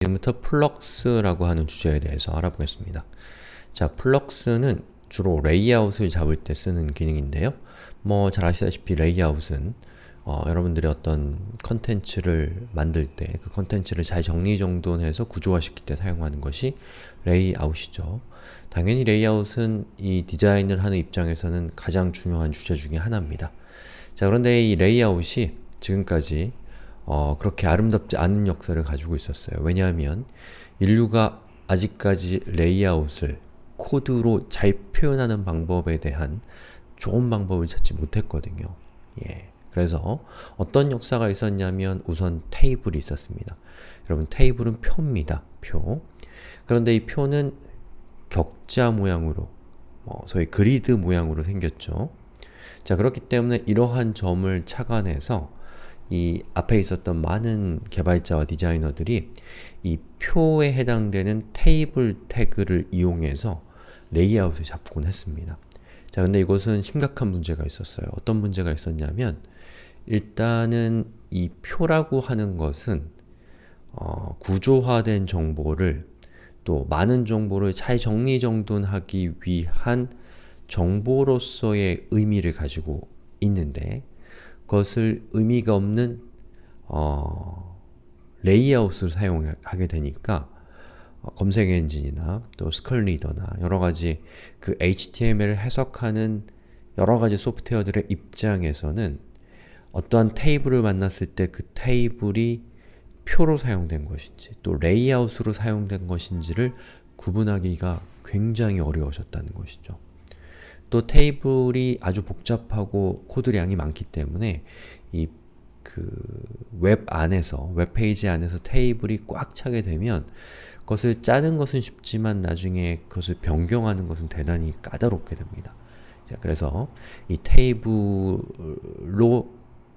지금부터 플럭스라고 하는 주제에 대해서 알아보겠습니다. 자, 플럭스는 주로 레이아웃을 잡을 때 쓰는 기능인데요. 잘 아시다시피 레이아웃은 여러분들이 어떤 컨텐츠를 만들 때 그 컨텐츠를 잘 정리정돈해서 구조화시킬 때 사용하는 것이 레이아웃이죠. 당연히 레이아웃은 이 디자인을 하는 입장에서는 가장 중요한 주제 중에 하나입니다. 자, 그런데 이 레이아웃이 지금까지 그렇게 아름답지 않은 역사를 가지고 있었어요. 왜냐하면 인류가 아직까지 레이아웃을 코드로 잘 표현하는 방법에 대한 좋은 방법을 찾지 못했거든요. 그래서 어떤 역사가 있었냐면 우선 테이블이 있었습니다. 여러분, 테이블은 표입니다. 표. 그런데 이 표는 격자 모양으로, 소위 그리드 모양으로 생겼죠. 자, 그렇기 때문에 이러한 점을 착안해서 이 앞에 있었던 많은 개발자와 디자이너들이 이 표에 해당되는 테이블 태그를 이용해서 레이아웃을 잡곤 했습니다. 자, 근데 이것은 심각한 문제가 있었어요. 어떤 문제가 있었냐면 일단은 이 표라고 하는 것은 구조화된 정보를 또 많은 정보를 잘 정리정돈하기 위한 정보로서의 의미를 가지고 있는데 그것을 의미가 없는 레이아웃을 사용하게 되니까 검색 엔진이나 또 스컬리더나 여러가지 그 HTML을 해석하는 여러가지 소프트웨어들의 입장에서는 어떠한 테이블을 만났을 때 그 테이블이 표로 사용된 것인지 또 레이아웃으로 사용된 것인지를 구분하기가 굉장히 어려워졌다는 것이죠. 또 테이블이 아주 복잡하고 코드량이 많기 때문에 이 웹 안에서, 웹페이지 안에서 테이블이 꽉 차게 되면 그것을 짜는 것은 쉽지만 나중에 그것을 변경하는 것은 대단히 까다롭게 됩니다. 자, 그래서 이 테이블로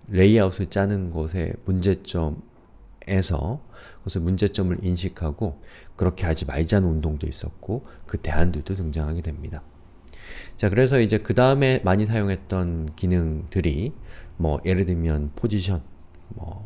레이아웃을 짜는 것의 문제점에서 그것의 문제점을 인식하고 그렇게 하지 말자는 운동도 있었고 그 대안들도 등장하게 됩니다. 자, 그래서 이제 그 다음에 많이 사용했던 기능들이 예를 들면 포지션,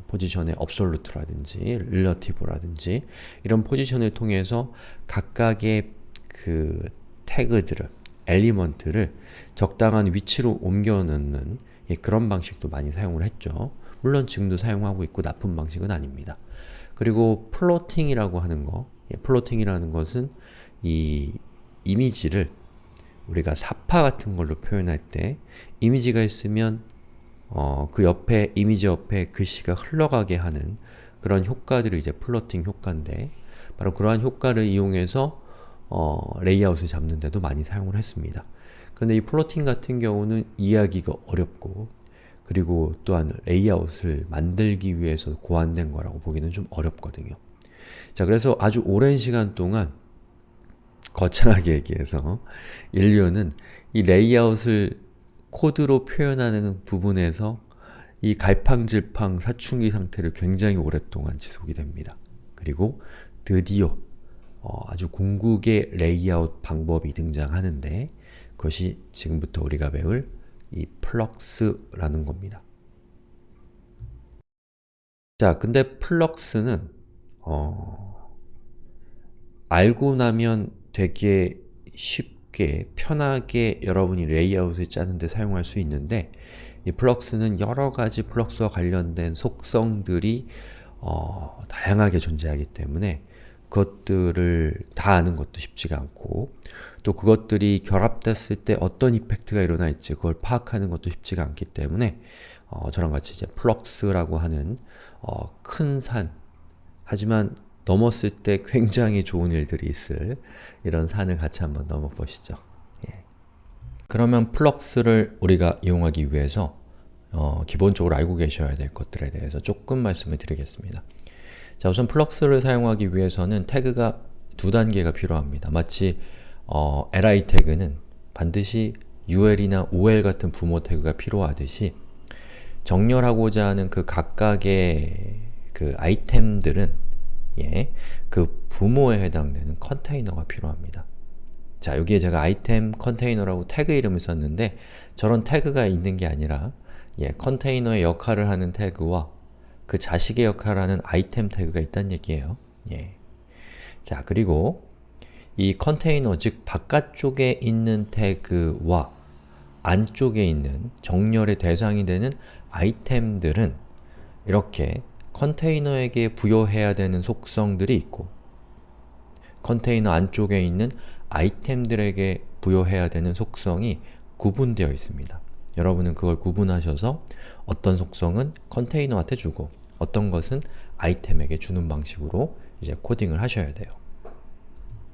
포지션의 업솔루트라든지 릴러티브라든지 이런 포지션을 통해서 각각의 그 태그들을, 엘리먼트를 적당한 위치로 옮겨 넣는 그런 방식도 많이 사용을 했죠. 물론 지금도 사용하고 있고 나쁜 방식은 아닙니다. 그리고 플로팅이라고 하는 거, 플로팅이라는 것은 이 이미지를 우리가 사파 같은 걸로 표현할 때 이미지가 있으면 그 옆에, 이미지 옆에 글씨가 흘러가게 하는 그런 효과들이 이제 플로팅 효과인데 바로 그러한 효과를 이용해서 레이아웃을 잡는 데도 많이 사용을 했습니다. 그런데 이 플로팅 같은 경우는 이해하기가 어렵고 그리고 또한 레이아웃을 만들기 위해서 고안된 거라고 보기는 좀 어렵거든요. 자, 그래서 아주 오랜 시간 동안 거창하게 얘기해서 인류는 이 레이아웃을 코드로 표현하는 부분에서 이 갈팡질팡 사춘기 상태를 굉장히 오랫동안 지속이 됩니다. 그리고 드디어 아주 궁극의 레이아웃 방법이 등장하는데 그것이 지금부터 우리가 배울 이 플럭스라는 겁니다. 자, 근데 플럭스는 알고 나면 되게 쉽게 편하게 여러분이 레이아웃을 짜는데 사용할 수 있는데 이 플럭스는 여러가지 플럭스와 관련된 속성들이 다양하게 존재하기 때문에 그것들을 다 아는 것도 쉽지가 않고 또 그것들이 결합됐을 때 어떤 이펙트가 일어날지 그걸 파악하는 것도 쉽지가 않기 때문에 저랑 같이 이제 플럭스라고 하는 큰 산, 하지만 넘었을 때 굉장히 좋은 일들이 있을 이런 산을 같이 한번 넘어보시죠. 그러면 플럭스를 우리가 이용하기 위해서 기본적으로 알고 계셔야 될 것들에 대해서 조금 말씀을 드리겠습니다. 자, 우선 플럭스를 사용하기 위해서는 태그가 두 단계가 필요합니다. 마치 li 태그는 반드시 ul이나 ol 같은 부모 태그가 필요하듯이 정렬하고자 하는 그 각각의 그 아이템들은 그 부모에 해당되는 컨테이너가 필요합니다. 자, 여기에 제가 아이템 컨테이너라고 태그 이름을 썼는데 저런 태그가 있는 게 아니라 컨테이너의 역할을 하는 태그와 그 자식의 역할을 하는 아이템 태그가 있다는 얘기예요. 자, 그리고 이 컨테이너, 즉 바깥쪽에 있는 태그와 안쪽에 있는 정렬의 대상이 되는 아이템들은 이렇게 컨테이너에게 부여해야 되는 속성들이 있고 컨테이너 안쪽에 있는 아이템들에게 부여해야 되는 속성이 구분되어 있습니다. 여러분은 그걸 구분하셔서 어떤 속성은 컨테이너한테 주고 어떤 것은 아이템에게 주는 방식으로 이제 코딩을 하셔야 돼요.